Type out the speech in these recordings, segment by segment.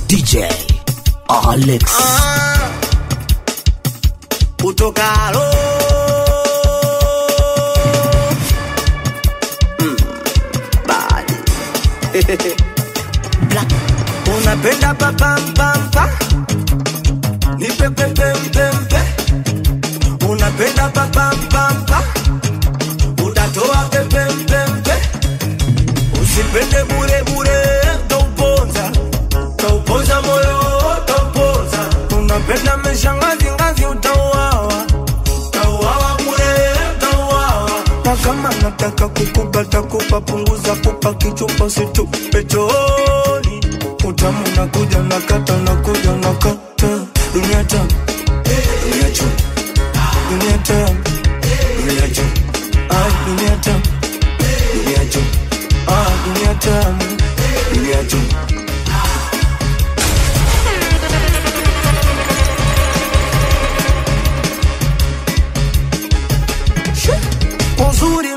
DJ Alex Utokalo Bad Black Unapenda papam Ni pepe pepe Unapenda papam Utatoa pepe pepe Usipende bure Tauponza moyo tauponza Unapenda meshangazi ngazi utauawa bure Na kama nataka kukubata kupa punguza pupa kichupa situpe chooni Utamu nakuja nakata Dunia tamu Dunia tamu Dunia tamu Dunia tamu Dunia tamu Dunia tamu Dunia tamu Dunia tamu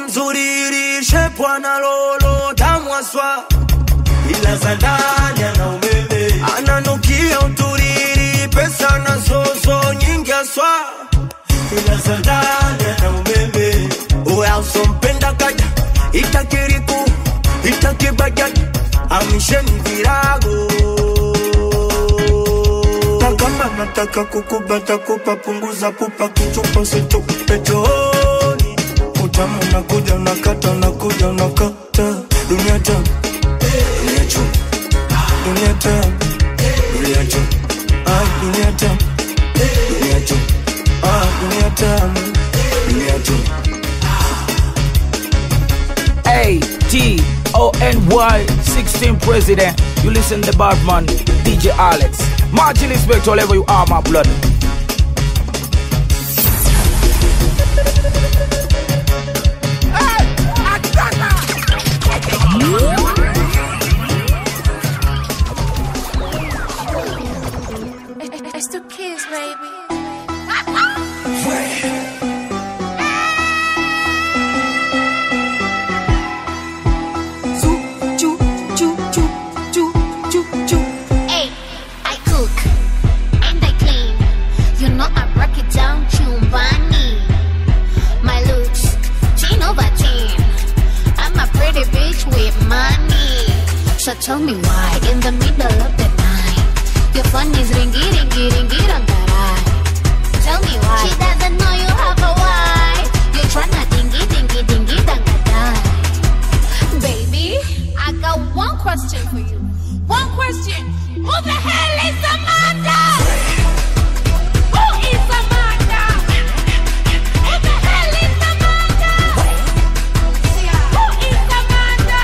Mzuri ilishepwa na lolo tamwaswa ila za ndani ana umeme ananukia uturiri pesa na soso nyingi aswa ila za ndani ana umeme uwe usompenda kaja itakiriku itakibajaji amisheni virago na kama nataka kukubata kupa punguza pupa kichupa situpe chooni Utamu nakuja nakata Dunia tamu Dunia tamu Dunia tamu Dunia tamu Dunia tamu Dunia tamu Dunia tamu Dunia tamu ATONY 16th president. You listen to Badman DJ Alex. March respect wherever you are, my blood. It's the kids, baby. Hey, I cook and I clean. You know I break it down, chumbani. My looks, 10 over 10. I'm a pretty bitch with money. So tell me why in the middle of the night your phone is ringy, rangarai. Tell me why she doesn't know you have a wife. You're tryna dingy, dangadai. Baby, I got one question for you. One question. Who the hell is Amanda? Who is Amanda? Who the hell is Amanda? Who is Amanda?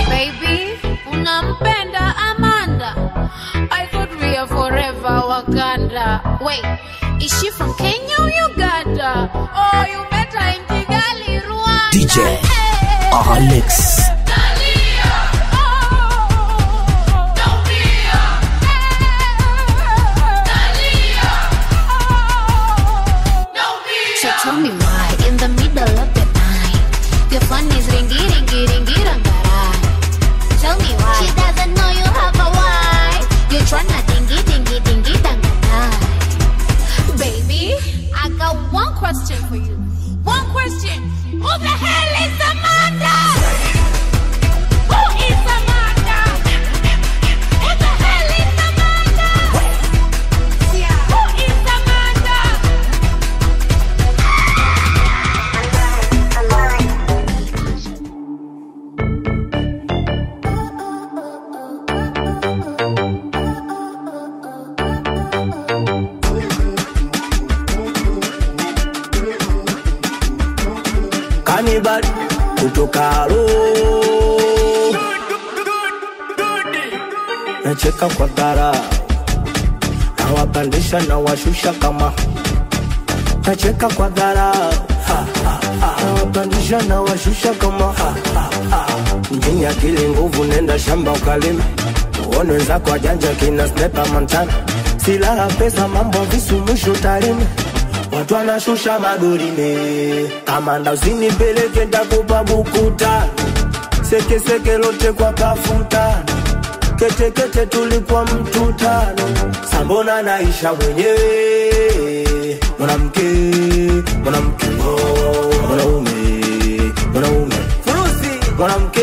Baby, unampenda Amanda? I thought we are forever Wakanda. Wait, is she from Kenya or Uganda? Oh, you met her in Kigali, Rwanda. DJ Alex So tell me why in the middle of the night your phone is ringy, rangarai. Tell me why she doesn't know you have a wife. You're tryna dingy, dangadai. Baby, I got one question for you. One question. Who the hell is Amanda? Who is Amanda? Who the hell is Amanda? Who is Amanda? Cannibal Utokalo Nacheka kwa dara Nawapandisha na washusha kama Nacheka kwa dara Nawapandisha na washusha kama Mjini akili nguvu nenda shamba ukalime Waone wenzako wajanja kina Sniper Montana. Silaha pesa mambo visu mwisho tarehe. Watu wanashusha madorine. Kamanda usinipeleke nitakupa bukuta. Seke seke lote kwa kafuta. Kete kete tulikuwa mtu tano. Sambona naisha mwenyewe. Mwanamke, mwanamke, mwanaume, mwanaume. Furusi, mwanamke,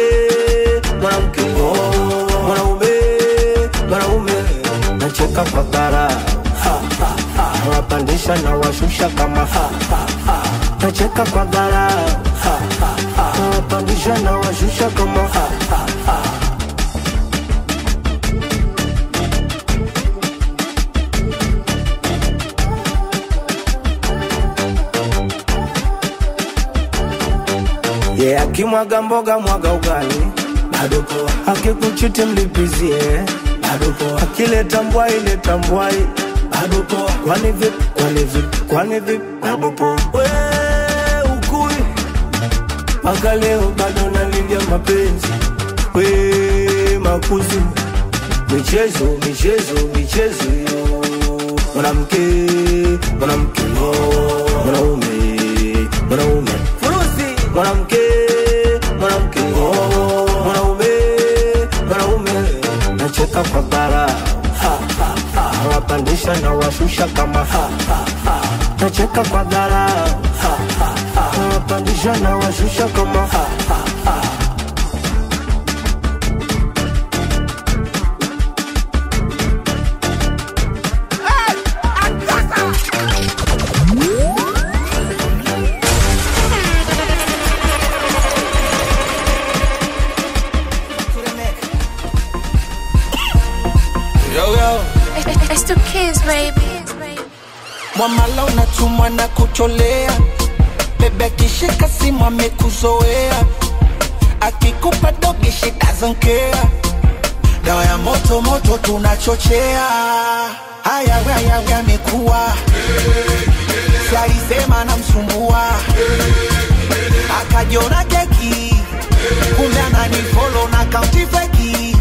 mwanamke, mwanaume, mwanaume. Nacheka kwa bara. Nawapandisha na washusha kama nacheka kwa bara. Nawapandisha na washusha kama yeah, akimwaga mboga mwaga ugali bado poa. Akikuchiti mlipizie bado poa. Akileta mbwai leta mbwai bado poa. Kwani vipi, kwani vipi, kwani vipi bado poa. Wee ukui mpaka leo bado nalilia mapenzi. Wee makuzi michezo, michezo, michezo. Mwanamke, mwanamke, mwanaume, mwanaume. Furusi, mwanamke, mwanamke, mwanaume, mwanaume. Nacheka kwa bara. Nawapandisha na washusha kama nacheka kwa bara. Nawapandisha na washusha kama It's the kids, baby. Mwamala unatumwa na kucholea. Bebe kishika simu amekuzoea. Akikupa dogi she doesn't care. Dawa ya moto moto tunachochea. Haya amekuwa. Sialisema na msumbua. Akajiona keki. Kumbe ananifollow na county feki.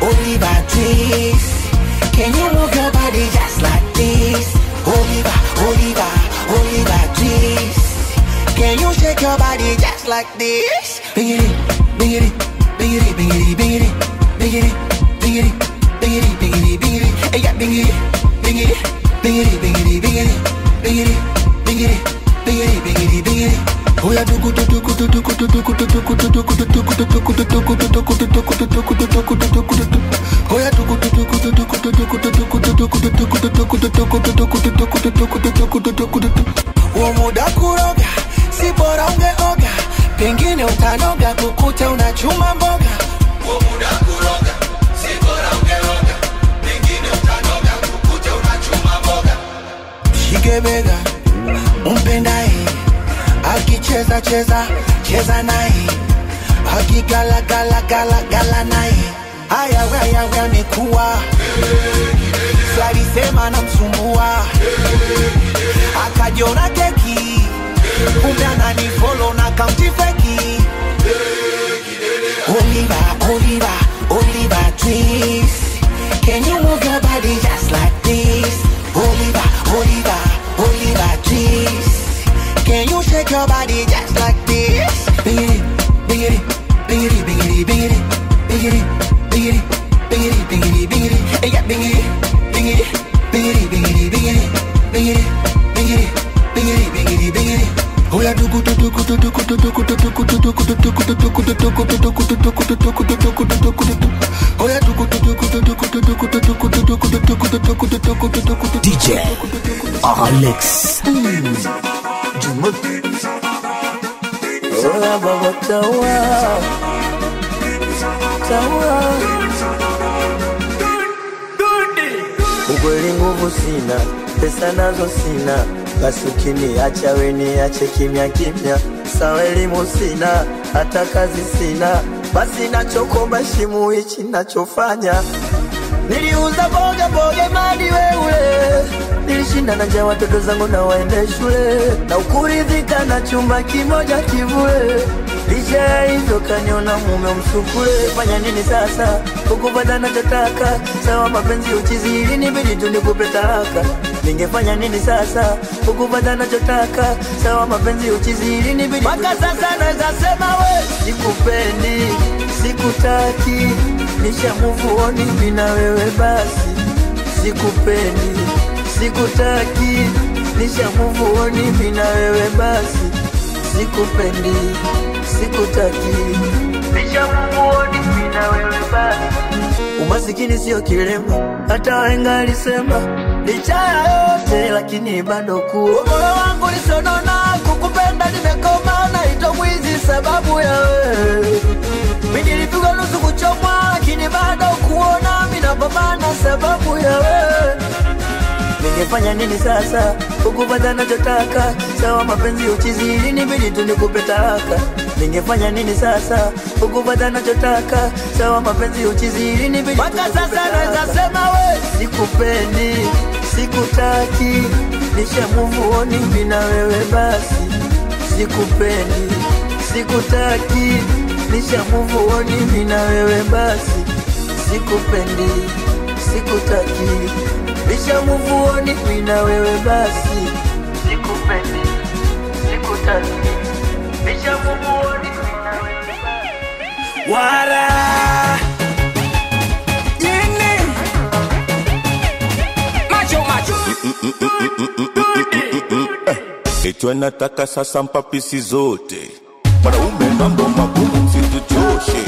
Oliver twist. Can you move your body just like this? Oliver twist. Can you shake your body just like this? Bingity, bingity, bingity, bingity, bingity, bingity, bingity, bingity, bingity, bingity. Hey, yeah, bingity, bingity, bingity, bingity, bingity, bingity, bingity, bingity, bingity, bingity. Oh yeah, do good. Muda kuroga, si bora ungeoga. Pengine utanoga kukuta unachuma mboga. Muda kuroga, si bora ungeoga. Pengine utanoga kukuta unachuma mboga. Shike bega, umpendae. Akicheza cheza nae. Akigala gala nae. Haya amekuwa. Sialisema na msumbua. Akajiona keki. Kumbe ananifollow na county feki. Oliver twist. Can you move your body just like this? Oliver twist. Can you shake your body just like this? Bingity, bingity, bingity, bingity, bingity, bingity, bingity, bingity, bingity, bingity. Hey, yeah, bingity, bingity, bingity, bingity, bingity, bingity, bingity, bingity, bingity, bingity. Oh yeah, do good. Oh yeah, DJ Alex. Ola baba tawa. Ukweli nguvu sina, pesa nazo sina. Basi ukiniacha we niache kimya. Sawa elimu sina, hata kazi sina. Basi nachokomba shimu hichi nachofanya. Niliuza boga mali wewe. Nilishinda na njaa watoto zangu na waende shule. Na ukuridhika na chumba kimoja kivule. Licha ya hivyo bado kaniona mume msukule. Fanya nini sasa ukupata nachotaka? Sawa mapenzi uchizi ili nibidi tu nikupe talaka. Ningefanya nini sasa ukupata nachotaka? Sawa mapenzi uchizi ili nibidi. Mpaka sasa naweza sema we sikupendi, sikutaki, nisha move on mimi na wewe basi. Sikupendi, sikutaki, nisha move on mimi na wewe basi. Sikupendi, sikutaki, nisha move on mimi na wewe basi. Umasikini sio kilema, hata wahenga alisema. Licha ya yote lakini bado kuwa moyo wangu lisonona, kukupenda nimekoma na ito mwizi sababu ya wewe. Mimi nilipigwa nusu kuchomwa lakini bado kuona mimi napambana sababu ya wewe. Ningefanya nini sasa ukupata nachotaka? Sawa mapenzi uchizi ili nibidi tu nikupe talaka. Ningefanya nini sasa ukupata nachotaka? Sawa mapenzi uchizi ili nibidi. Mpaka sasa naweza sema we sikupendi, sikutaki, nisha move on mimi na wewe basi. Sikupendi, sikutaki, nisha move on mimi na wewe basi. Sikupendi, sikutaki, nisha move on mimi na wewe basi. Sikupendi, sikutaki, nisha move on mimi na wewe basi. Wara Yini Macho Etwa nataka sasa mpapisi zote. Wanaume mambo magumu msituchoshe.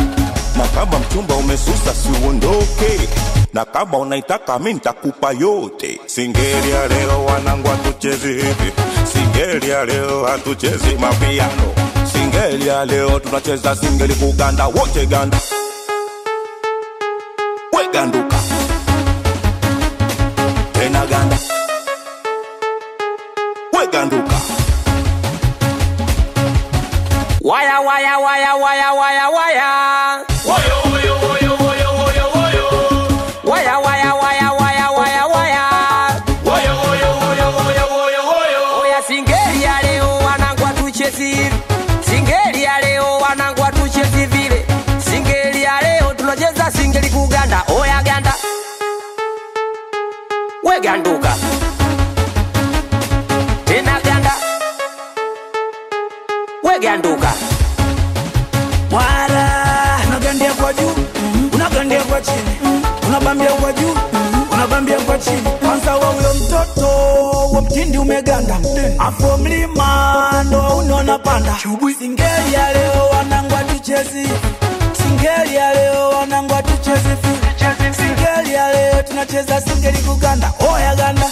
Na kama mchumba umesusa si uondoke. Na kama unaitaka mimi nitakupa yote. Singeli ya leo wanangu hatuchezi hivi. Singeli ya leo hatuchezi mapiano. Singeli ya leo tunacheza singeli kuganda wote ganda. We ganduka. Tena ganda. We ganduka. Waya waya waya waya waya waya. Woyo woyo woyo woyo woyo woyo. Waya waya waya waya waya waya. Woyo woyo woyo woyo woyo woyo. Oya singeli ya leo wanangu hatuchezi hivi. Singeli ya leo wanangu hatuchezi vile. Singeli ya leo tunacheza singeli kuganda. Oya ganda. We ganduka. Tena ganda. We ganduka. Wala unagandia kwa juu, unagandia kwa chini, unabambia kwa juu, unabambia kwa chini. Kwanza wa huyo mtoto wa mtindi umeganda, hapo mlima ndo unaona panda. Singeli ya leo wanangu hatuchezi, singeli ya leo wanangu hatuchezi, singeli ya leo tunacheza singeli kuganda. Oya ganda.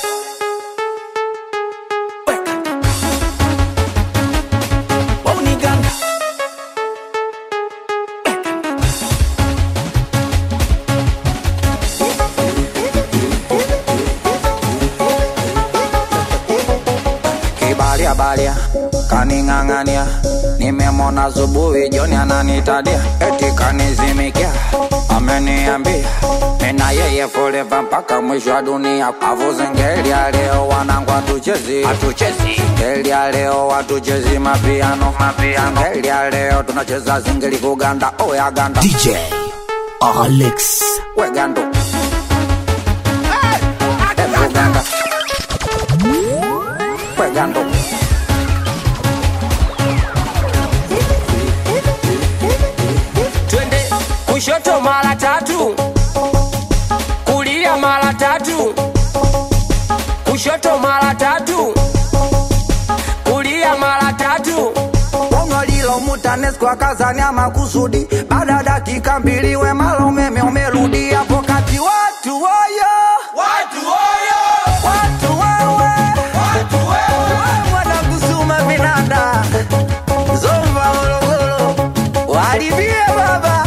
Balia kaning'ang'ania, nimemona zubuhi jioni ananitadia, eti kanizimikia, ameniambia nina yeye forever mpaka mwisho wa dunia. Avu singeli ya leo wanangu hatuchezi, singeli ya leo hatuchezi mapiano, singeli ya leo tunacheza singeli kuganda. Oya ganda DJ Alex. We gandu ganda. We gandu. Twende kushoto mara tatu, kulia mara tatu, kushoto mara tatu, kulia mara tatu. Bongo lilo mutanes kwa kazani ama kusudi. Baada dakika mbili we malo umeme umerudi. Hapo kati watu woyo, watu woyo, watu wewe, watu wewe, mwana kusuma vinanda Zomba Morogoro walibie baba.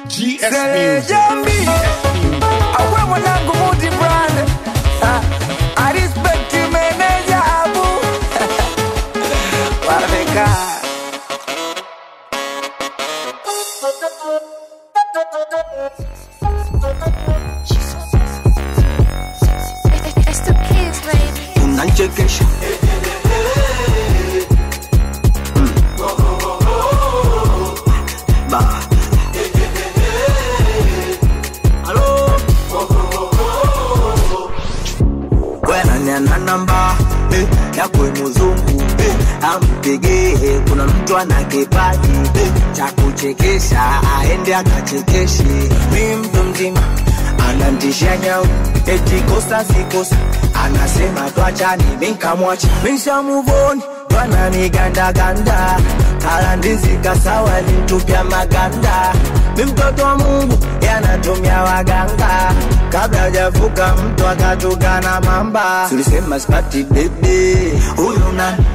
GS Music. Jambi awe mwanangu multi brand. I respect you manager Abu. Wameka nanchekesha. Ba. Hello. Wena nyana namba ya kwe muzungu ampige, kuna mtu ana kipaji cha kuchekesha, aende akachekeshe. Mimi mtu mzima anantisha nyau, eti kosa si kosa, anasema tuachane, nikamwacha. Misha move on, wana niganda ganda, kalandizi kasawa nitupia maganda. Mimi mtoto wa Mungu yanatumia waganga, kabla hajavuka mtu akatukana mamba. Tulisema spati baby, huyu nani?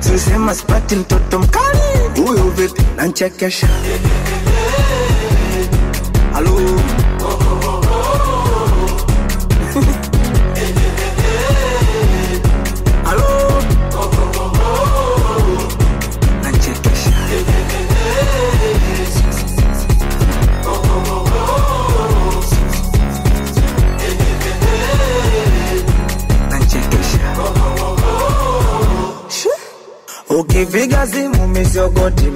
Tulisema spati mtoto mkali, huyu vipi? Nanchekesha. Hello. Hello. Nanchekesha. Ukipiga simu mizogoti,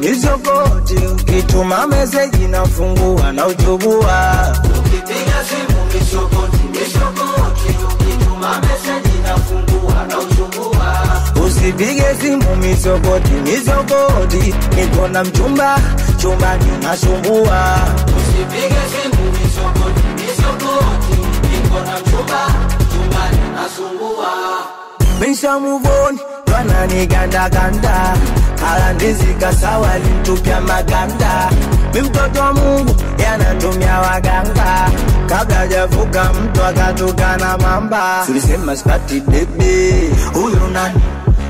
ukituma message nafungua na ujubua. Ukipiga simu mizogoti, ukituma message nafungua na ujubua. Usipige simu mizogoti, niko na mchumba, chumbani nasumbua. Usipige simu mizogoti, niko na mchumba, chumbani nasumbua. Misha move on, wana niganda ganda, kalandizi kasawa nitupia maganda. Mimi mtoto wa Mungu yanatumia waganga, kabla hajavuka mtu akatukana mamba. Tulisema spati baby, huyu nani?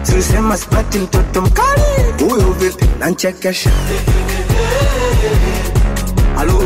Tulisema spati mtoto mkali, huyu vipi? Nanchekesha. Hello.